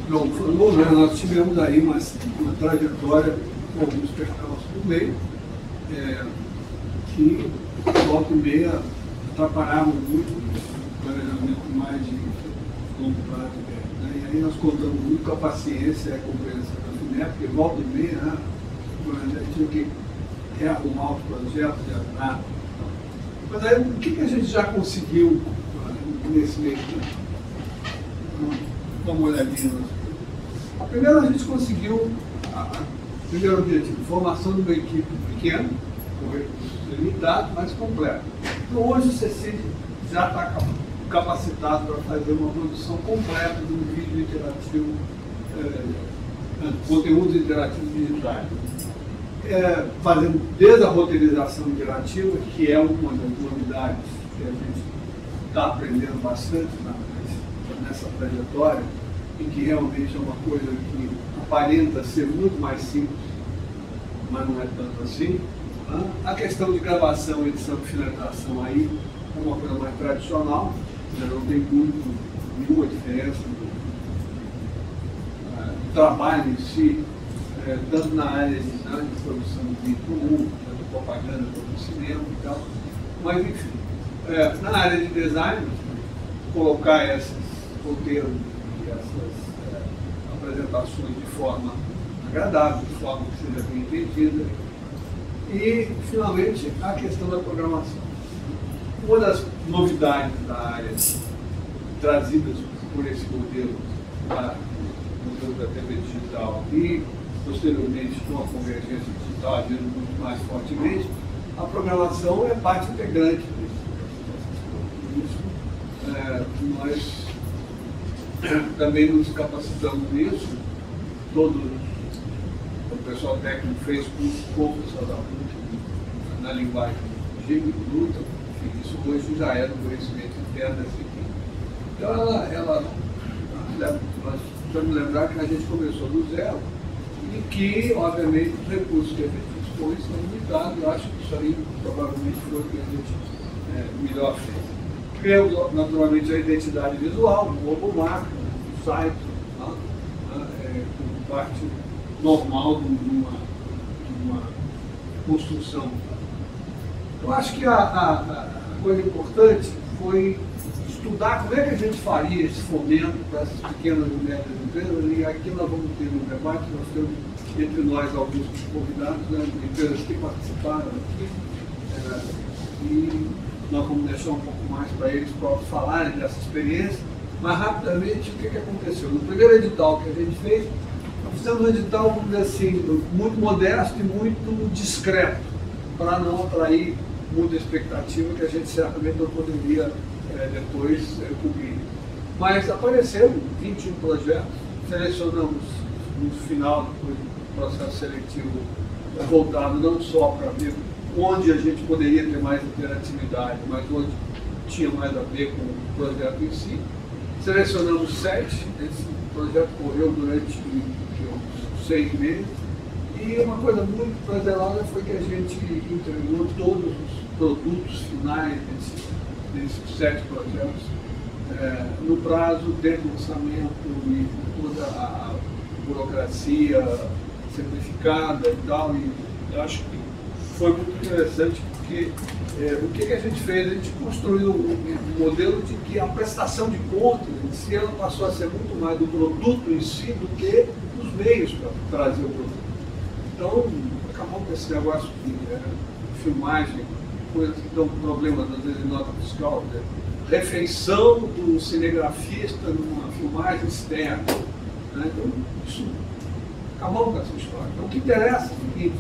Não, nós tivemos aí uma trajetória com alguns percalços no meio, que volta e meia atrapalhavam muito o planejamento mais de longo prazo. Né? E aí nós contamos muito com a paciência e a compreensão da FINEP, porque volta e meia a gente tinha que rearrumar os projetos, rearrumar. Mas aí o que a gente já conseguiu nesse meio tempo? Dá uma olhadinha. Primeiro a gente conseguiu o primeiro objetivo, formação de uma equipe pequena, com recursos limitados, mas completa. Então hoje o CECID já está capacitado para fazer uma produção completa de um vídeo interativo, conteúdos interativos digitais. Fazendo desde a roteirização interativa, que é uma das novidades que a gente está aprendendo bastante nessa trajetória, e que realmente é uma coisa que aparenta ser muito mais simples, mas não é tanto assim. A questão de gravação, edição e finalização aí é uma coisa mais tradicional, já não tem nenhuma diferença do trabalho em si, tanto na área de design, de produção de vídeo comum, tanto propaganda quanto cinema e tal. Mas enfim, na área de design, colocar esses roteiros e essas apresentações de forma agradável, de forma que seja bem entendida. E, finalmente, a questão da programação. Uma das novidades da área trazidas por esse modelo da TV digital e, posteriormente, com a convergência digital agindo muito mais fortemente, a programação é parte integrante disso. Nós também nos capacitamos nisso, o pessoal técnico fez curso com o pessoal da PUC na linguagem de luta, isso hoje já é do conhecimento interno dessa equipe. Então nós precisamos lembrar que a gente começou do zero e que, obviamente, os recursos que a gente dispõe são limitados. Eu acho que isso aí provavelmente foi o que a gente melhor fez. Criamos, naturalmente, a identidade visual, um logomarca, um site, como parte normal de uma construção. Eu acho que a coisa importante foi estudar como é que a gente faria esse fomento para essas pequenas e médias empresas, e aqui nós vamos ter um debate, nós temos entre nós alguns convidados, empresas que participaram aqui, e nós vamos deixar um pouco mais para eles próprios falarem dessa experiência, mas rapidamente o que aconteceu? No primeiro edital que a gente fez, nós fizemos um edital, vamos dizer assim, muito modesto e muito discreto, para não atrair muita expectativa que a gente certamente não poderia depois cobrir. Mas apareceram 21 projetos, selecionamos no final, depois do processo seletivo, voltado não só para ver onde a gente poderia ter mais interatividade, mas onde tinha mais a ver com o projeto em si. Selecionamos 7, esse projeto correu durante uns 6 meses, e uma coisa muito prazerosa foi que a gente entregou todos os produtos finais desses 7 projetos no prazo, dentro do orçamento e toda a burocracia simplificada e tal, e eu acho que foi muito interessante porque o que a gente fez? A gente construiu um modelo de que a prestação de contas em si, ela passou a ser muito mais do produto em si do que dos meios para trazer o produto. Então, acabou com esse negócio de filmagem, coisas que dão problemas às vezes em nota fiscal, refeição do cinegrafista numa filmagem externa. Né? Então, isso acabou com essa história. Então, o que interessa é o seguinte: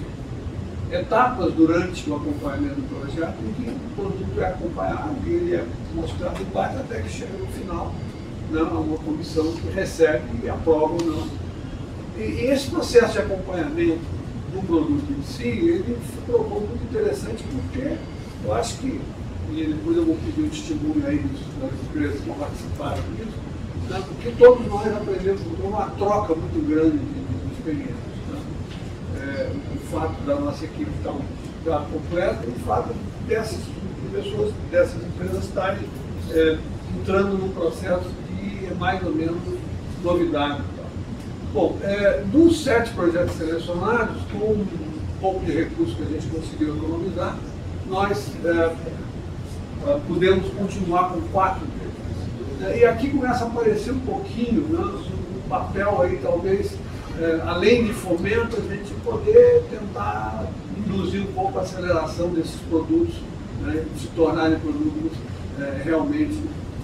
etapas durante o acompanhamento do projeto em que o produto é acompanhado e ele é mostrado em parte até que chega no final, né, a uma comissão que recebe e aprova ou não. E esse processo de acompanhamento do produto em si, ele se provou muito interessante porque eu acho que, e depois eu vou pedir um testemunho aí das empresas que participaram disso, né, porque todos nós aprendemos uma troca muito grande de experiências. Né? O fato da nossa equipe estar completa e o fato dessas pessoas, dessas empresas estarem entrando num processo de mais ou menos novidade. Bom, dos 7 projetos selecionados, com um pouco de recurso que a gente conseguiu economizar, nós pudemos continuar com 4 deles. E aqui começa a aparecer um pouquinho, né, um papel aí, talvez, além de fomento, a gente poder tentar induzir um pouco a aceleração desses produtos, né, se tornarem produtos realmente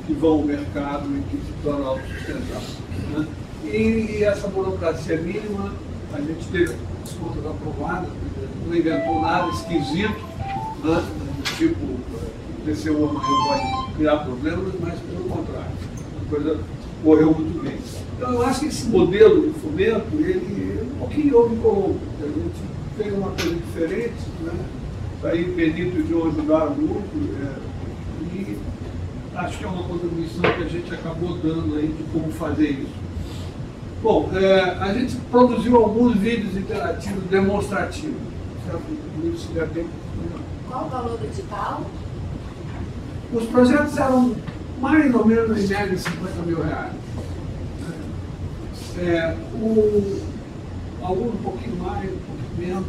que vão ao mercado e que se tornam autossustentáveis. Né? E essa burocracia mínima, a gente teve as contas aprovadas, não inventou nada esquisito, né? Tipo, o TCU amanhã pode criar problemas, mas pelo contrário, a coisa correu muito bem. Então eu acho que esse modelo de fomento, ele um pouquinho houve em Colombo, a gente fez uma coisa diferente, né? Aí Benito e João ajudaram muito, e acho que é uma contribuição que a gente acabou dando aí de como fazer isso. Bom, a gente produziu alguns vídeos interativos demonstrativos. Se der tempo. Qual o valor do edital? Os projetos eram mais ou menos em média 50 mil reais. Alguns um pouquinho mais, um pouquinho menos.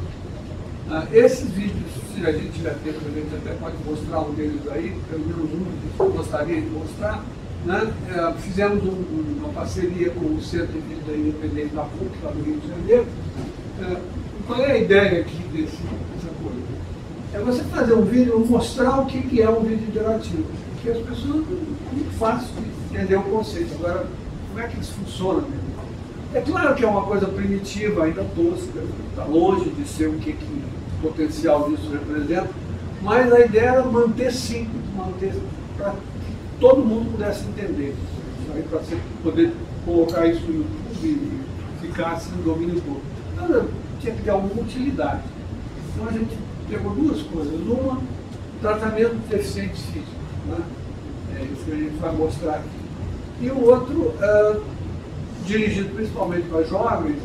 Esses vídeos, se a gente tiver tempo, a gente até pode mostrar um deles aí, pelo menos um que eu gostaria de mostrar. Né? Fizemos uma parceria com o Centro de Vida Independente da PUC, lá do Rio de Janeiro. Qual é a ideia aqui dessa coisa? É você fazer um vídeo, mostrar o que é um vídeo interativo. Porque as pessoas é muito fácil de entender o conceito. Agora, como é que isso funciona mesmo? É claro que é uma coisa primitiva, ainda tosca, está longe de ser o que o potencial disso representa, mas a ideia era manter simples, manter para que todo mundo pudesse entender. Para você poder colocar isso no YouTube e ficar assim no domínio público. Então, tinha que ter alguma utilidade. Então a gente pegou 2 coisas. Uma, tratamento de deficientes físicos. Né? É isso que a gente vai mostrar aqui. E o outro, dirigido principalmente para jovens,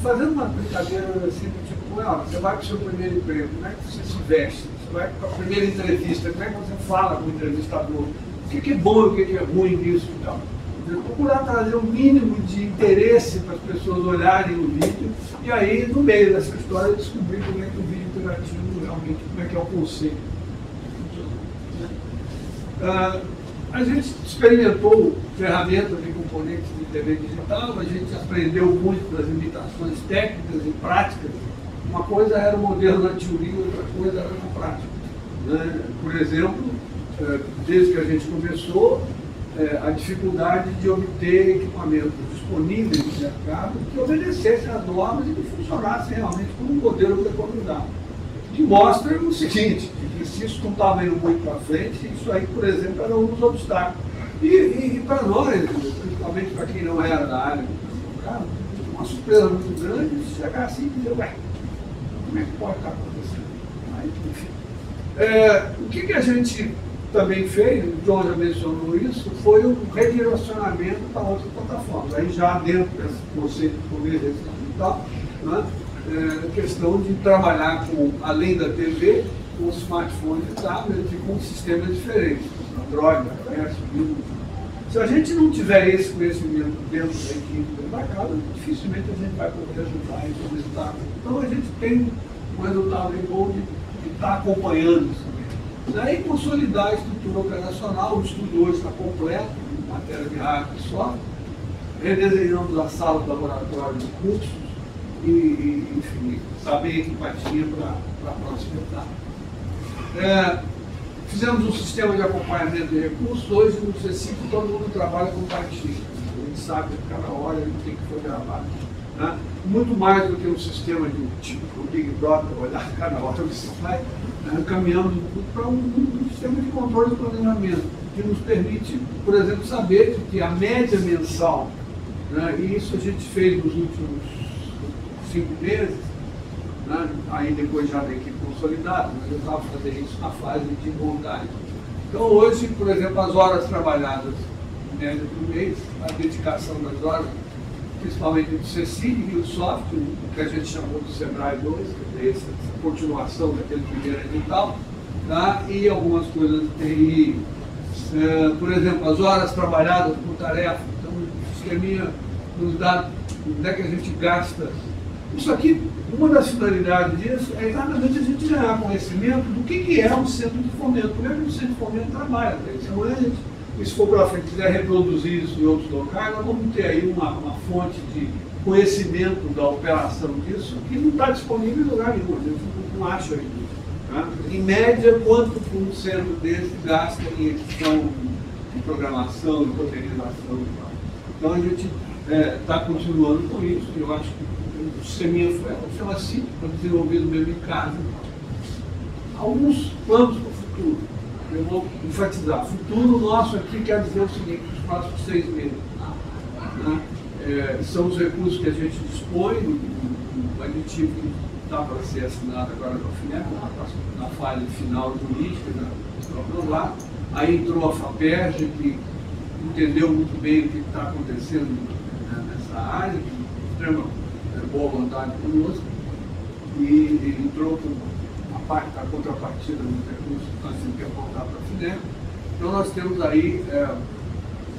fazendo uma brincadeira assim, tipo, você vai para o seu primeiro emprego, como é que você se veste? Você vai para a primeira entrevista, como é que você fala com o entrevistador? O que é bom e o que é ruim nisso e tal. Procurar trazer o mínimo de interesse para as pessoas olharem o vídeo e aí, no meio dessa história, descobrir como é que o vídeo interativo realmente, como é que é o conceito. A gente experimentou ferramentas e componentes de TV digital, a gente aprendeu muito das limitações técnicas e práticas. Uma coisa era o modelo na teoria, outra coisa era na prática. Né? Por exemplo, desde que a gente começou, a dificuldade de obter equipamentos disponíveis no mercado que obedecessem às normas e que funcionassem realmente como um modelo preconizado. Que mostra o seguinte, que se isso não estava indo muito para frente, isso aí, por exemplo, era um dos obstáculos. E para nós, principalmente para quem não era da área, uma surpresa muito grande chegar assim e dizer, ué, como é que pode estar acontecendo? Mas, enfim. O que a gente também fez, o John já mencionou isso, foi um redirecionamento para outras plataformas. Aí já dentro desse conceito de convergência digital, né, questão de trabalhar com, além da TV, com smartphones e tablets e com sistemas diferentes, Android, iOS, Windows. Se a gente não tiver esse conhecimento dentro da equipe da casa, dificilmente a gente vai poder ajudar esse resultado. Então a gente tem um resultado bem bom de estar acompanhando isso. Daí consolidar a estrutura operacional, o estudo hoje está completo, em matéria de hardware e software, redesenhamos a sala do laboratório de cursos e, enfim, saber equipatia para a próxima etapa. Fizemos um sistema de acompanhamento de recursos, hoje no CECIP todo mundo trabalha com partilha, a gente sabe que cada hora o que foi gravado. Né? Muito mais do que um sistema de tipo Big Brother, olhar cada hora que se vai, caminhamos para um sistema de controle e planejamento, que nos permite, por exemplo, saber que a média mensal, né, e isso a gente fez nos últimos 5 meses, né, aí depois já da equipe consolidada, mas eu estava fazendo isso na fase de montagem. Então hoje, por exemplo, as horas trabalhadas em média por mês, a dedicação das horas, principalmente do CECID e o software, que a gente chamou de Sebrae 2, que é essa continuação daquele primeiro edital, tá? E algumas coisas de TI. Por exemplo, as horas trabalhadas por tarefa, então o sisteminha nos dá, onde é que a gente gasta. Isso aqui, uma das finalidades disso é exatamente a gente ganhar conhecimento do que é um centro de fomento, como é que um centro de fomento trabalha. Se amanhã a gente, se for para frente, quiser reproduzir isso em outros locais, nós vamos ter aí uma fonte de conhecimento da operação disso que não está disponível em lugar nenhum, a gente não acha ainda. Tá? Em média, quanto um centro desse gasta em edição, em programação, em roteirização e tal. Então a gente está continuando com isso, eu acho que o sisteminha foi uma simples, foi desenvolvido mesmo em casa. Alguns planos para o futuro. Eu vou enfatizar. Futuro nosso aqui quer dizer o seguinte, nos próximos 6 meses. Né? São os recursos que a gente dispõe, o aditivo que está para ser assinado agora no FINEP, na fase final jurídica, para aprovar. Aí entrou a FAPERJ, que entendeu muito bem o que está acontecendo nessa área, que extrema boa vontade conosco, e entrou com a parte da contrapartida dos recursos que nós temos que apontar para a FINEP. Então nós temos aí,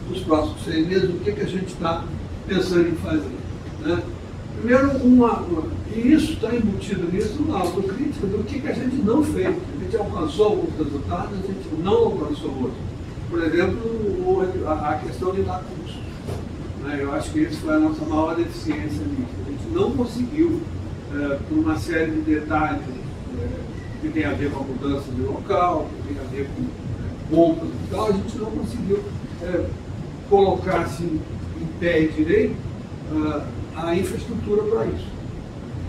nos próximos 6 meses, o que a gente está pensando em fazer. Né? Primeiro, e isso está embutido nisso, uma autocrítica do que a gente não fez. A gente alcançou alguns resultados, a gente não alcançou outros. Por exemplo, a questão de dar curso. Né? Eu acho que isso foi a nossa maior deficiência nisso. A gente não conseguiu, por uma série de detalhes que tem a ver com a mudança de local, que tem a ver com compras e tal, a gente não conseguiu colocar assim, em pé e direito a infraestrutura para isso.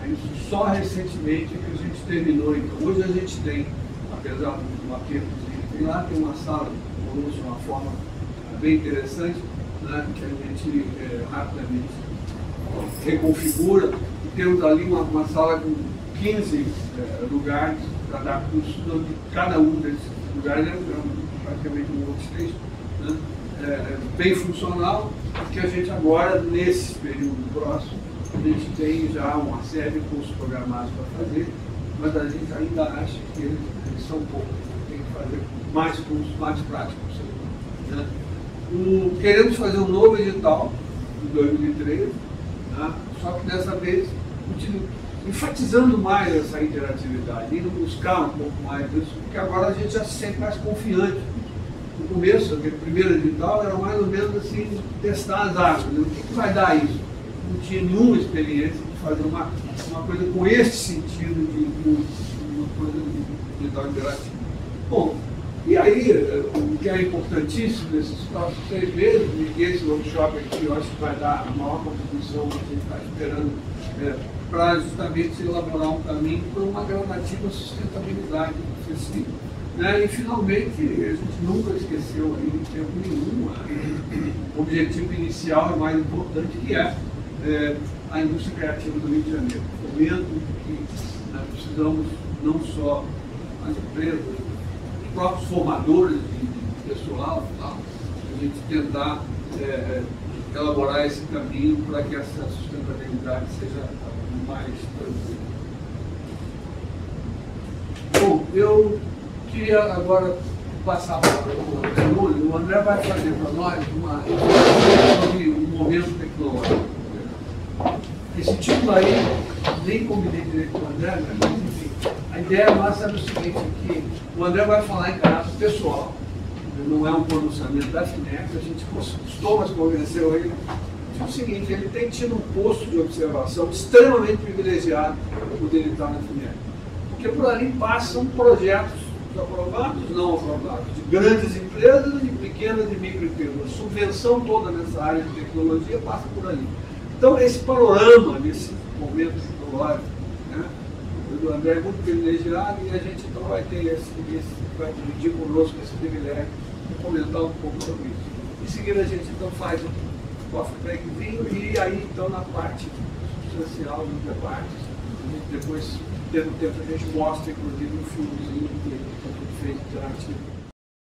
Isso só recentemente é que a gente terminou. Então, hoje a gente tem, apesar do maquete que tem lá, tem uma sala de uma forma bem interessante, né, que a gente rapidamente reconfigura, e temos ali uma sala com 15 lugares para dar curso, onde cada um desses lugares é praticamente um workstation, né, bem funcional, que a gente agora, nesse período próximo, a gente tem já uma série de cursos programados para fazer, mas a gente ainda acha que eles são poucos, tem que fazer mais cursos, mais práticos. Né? Queremos fazer um novo edital em 2013, né? Só que dessa vez enfatizando mais essa interatividade, indo buscar um pouco mais disso, porque agora a gente já se sente mais confiante. No começo, aquele primeiro edital, era mais ou menos assim, testar as águas. Né? O que vai dar isso? Não tinha nenhuma experiência de fazer uma coisa com esse sentido de uma coisa de edital interativo. Bom, e aí, o que é importantíssimo nesses próximos 6 meses, e esse workshop aqui eu acho que vai dar a maior contribuição que a gente está esperando para justamente elaborar um caminho para uma gradativa sustentabilidade acessível. Né? E finalmente, a gente nunca esqueceu aí, de tempo nenhum, o objetivo inicial e mais importante, que é a indústria criativa do Rio de Janeiro. Fomento que nós precisamos não só as empresas, os próprios formadores de pessoal, tá? A gente tentar elaborar esse caminho para que essa sustentabilidade seja mais tranquila. Bom, eu queria agora passar para o André Nunes. O André vai fazer para nós sobre um momento tecnológico. Esse título aí, nem combinei direito com o André, mas enfim, a ideia nossa é o seguinte, que o André vai falar em caráter pessoal, não é um pronunciamento da FINEP, a gente custou, mas convenceu ele. É o seguinte, ele tem tido um posto de observação extremamente privilegiado por ele estar na FINEP, porque por ali passam projetos aprovados, não aprovados, de grandes empresas e de pequenas e microempresas. A subvenção toda nessa área de tecnologia passa por ali. Então, esse panorama desse momento tecnológico, né, o André é muito privilegiado e a gente então vai ter vai dividir conosco esse privilégio de comentar um pouco sobre isso. Em seguida, a gente então faz um coffee breakzinho e aí, então, na parte substancial dos debates, a gente depois, tendo tempo, a gente mostra, inclusive, um filmezinho que foi feito de arte.